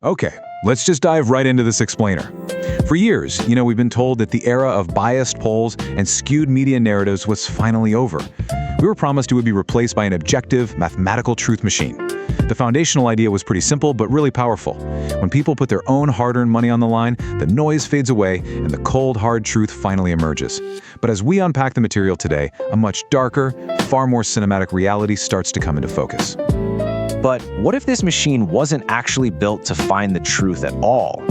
Okay, let's just dive right into this explainer. For years, we've been told that the era of biased polls and skewed media narratives was finally over. We were promised it would be replaced by an objective, mathematical truth machine. The foundational idea was pretty simple, but really powerful. When people put their own hard-earned money on the line, the noise fades away and the cold, hard truth finally emerges. But as we unpack the material today, a much darker, far more cinematic reality starts to come into focus. But what if this machine wasn't actually built to find the truth at all?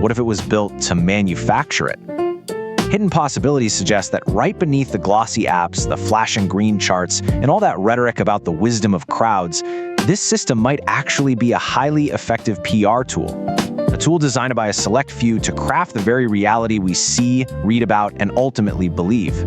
What if it was built to manufacture it? Hidden Possibilities suggests that right beneath the glossy apps, the flashing green charts, and all that rhetoric about the wisdom of crowds, this system might actually be a highly effective PR tool. A tool designed by a select few to craft the very reality we see, read about, and ultimately believe.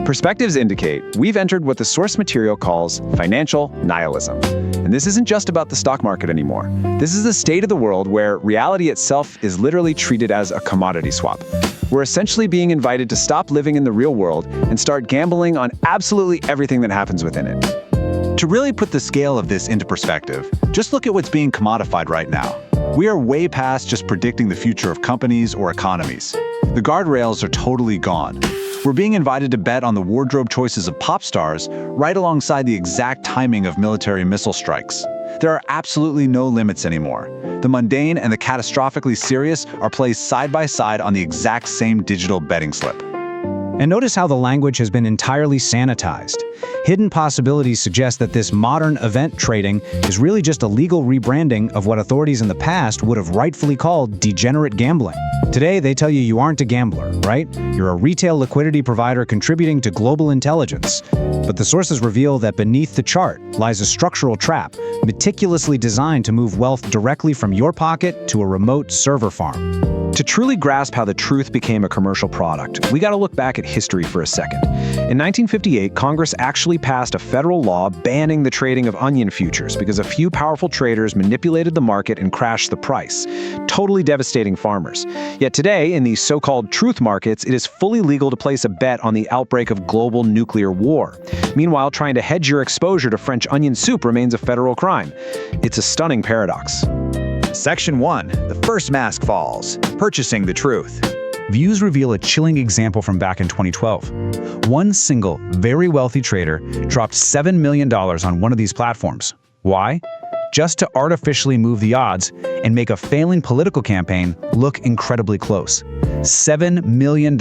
Perspectives indicate we've entered what the source material calls financial nihilism. And this isn't just about the stock market anymore. This is the state of the world where reality itself is literally treated as a commodity swap. We're essentially being invited to stop living in the real world and start gambling on absolutely everything that happens within it. To really put the scale of this into perspective, just look at what's being commodified right now. We are way past just predicting the future of companies or economies. The guardrails are totally gone. We're being invited to bet on the wardrobe choices of pop stars right alongside the exact timing of military missile strikes. There are absolutely no limits anymore. The mundane and the catastrophically serious are placed side by side on the exact same digital betting slip. And notice how the language has been entirely sanitized. Hidden Possibilities suggest that this modern event trading is really just a legal rebranding of what authorities in the past would have rightfully called degenerate gambling. Today, they tell you aren't a gambler, right? You're a retail liquidity provider contributing to global intelligence. But the sources reveal that beneath the chart lies a structural trap, meticulously designed to move wealth directly from your pocket to a remote server farm. To truly grasp how the truth became a commercial product, we gotta look back at history for a second. In 1958, Congress actually passed a federal law banning the trading of onion futures because a few powerful traders manipulated the market and crashed the price, totally devastating farmers. Yet today, in these so-called truth markets, it is fully legal to place a bet on the outbreak of global nuclear war. Meanwhile, trying to hedge your exposure to French onion soup remains a federal crime. It's a stunning paradox. Section 1. The first mask falls. Purchasing the truth. Views reveal a chilling example from back in 2012. One single, very wealthy trader dropped $7 million on one of these platforms. Why? Just to artificially move the odds and make a failing political campaign look incredibly close. $7 million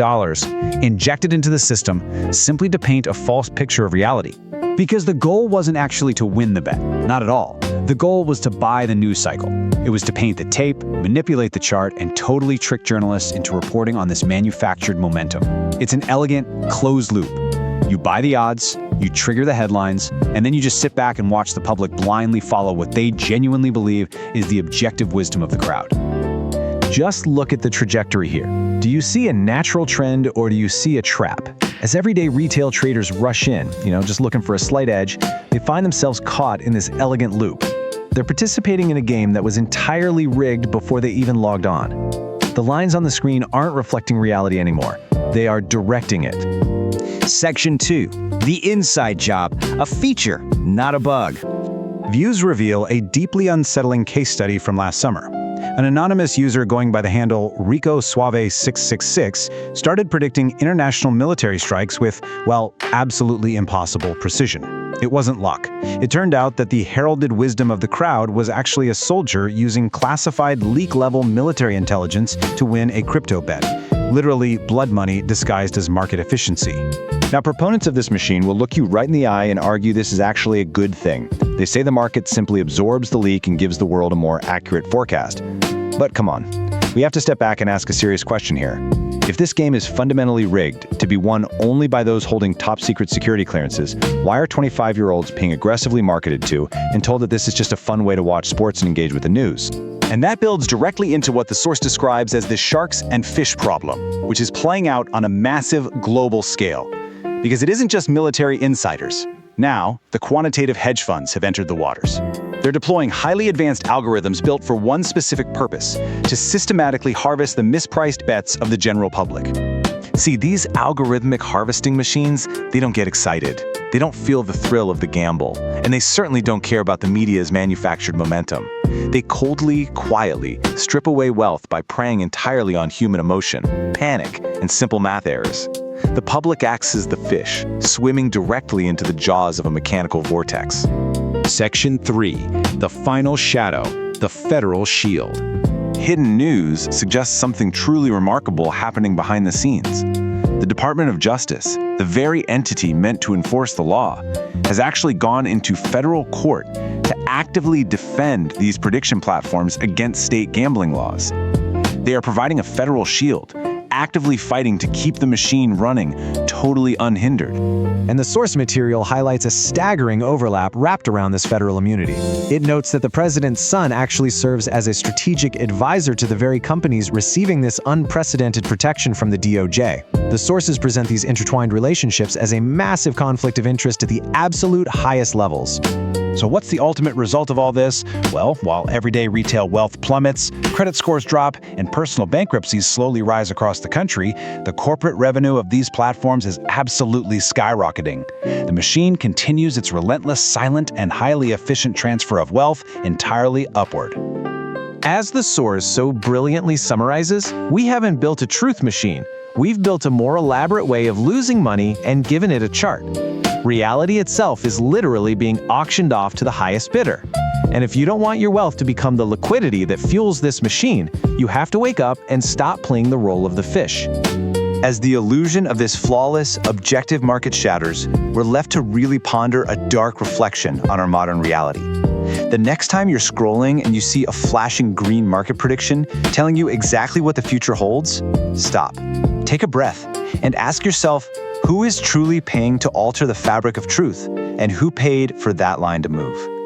injected into the system simply to paint a false picture of reality. Because the goal wasn't actually to win the bet, not at all. The goal was to buy the news cycle. It was to paint the tape, manipulate the chart, and totally trick journalists into reporting on this manufactured momentum. It's an elegant, closed loop. You buy the odds, you trigger the headlines, and then you just sit back and watch the public blindly follow what they genuinely believe is the objective wisdom of the crowd. Just look at the trajectory here. Do you see a natural trend or do you see a trap? As everyday retail traders rush in, just looking for a slight edge, they find themselves caught in this elegant loop. They're participating in a game that was entirely rigged before they even logged on. The lines on the screen aren't reflecting reality anymore. They are directing it. Section 2. The inside job. A feature, not a bug. Views reveal a deeply unsettling case study from last summer. An anonymous user going by the handle RicoSuave666 started predicting international military strikes with, absolutely impossible precision. It wasn't luck. It turned out that the heralded wisdom of the crowd was actually a soldier using classified leak-level military intelligence to win a crypto bet. Literally blood money disguised as market efficiency. Now, proponents of this machine will look you right in the eye and argue this is actually a good thing. They say the market simply absorbs the leak and gives the world a more accurate forecast. But come on, we have to step back and ask a serious question here. If this game is fundamentally rigged to be won only by those holding top-secret security clearances, why are 25-year-olds being aggressively marketed to and told that this is just a fun way to watch sports and engage with the news? And that builds directly into what the source describes as the sharks and fish problem, which is playing out on a massive global scale. Because it isn't just military insiders. Now, the quantitative hedge funds have entered the waters. They're deploying highly advanced algorithms built for one specific purpose: to systematically harvest the mispriced bets of the general public. See, these algorithmic harvesting machines, they don't get excited. They don't feel the thrill of the gamble, and they certainly don't care about the media's manufactured momentum. They coldly, quietly strip away wealth by preying entirely on human emotion, panic, and simple math errors. The public acts as the fish, swimming directly into the jaws of a mechanical vortex. Section 3. The final shadow, the federal shield. Hidden news suggests something truly remarkable happening behind the scenes. The Department of Justice, the very entity meant to enforce the law, has actually gone into federal court to actively defend these prediction platforms against state gambling laws. They are providing a federal shield, actively fighting to keep the machine running totally unhindered. And the source material highlights a staggering overlap wrapped around this federal immunity. It notes that the president's son actually serves as a strategic advisor to the very companies receiving this unprecedented protection from the DOJ. The sources present these intertwined relationships as a massive conflict of interest at the absolute highest levels. So what's the ultimate result of all this? Well, while everyday retail wealth plummets, credit scores drop, and personal bankruptcies slowly rise across the country, the corporate revenue of these platforms is absolutely skyrocketing. The machine continues its relentless, silent, and highly efficient transfer of wealth entirely upward. As the source so brilliantly summarizes, we haven't built a truth machine. We've built a more elaborate way of losing money and given it a chart. Reality itself is literally being auctioned off to the highest bidder. And if you don't want your wealth to become the liquidity that fuels this machine, you have to wake up and stop playing the role of the fish. As the illusion of this flawless, objective market shatters, we're left to really ponder a dark reflection on our modern reality. The next time you're scrolling and you see a flashing green market prediction telling you exactly what the future holds, stop, take a breath, and ask yourself, who is truly paying to alter the fabric of truth, and who paid for that line to move?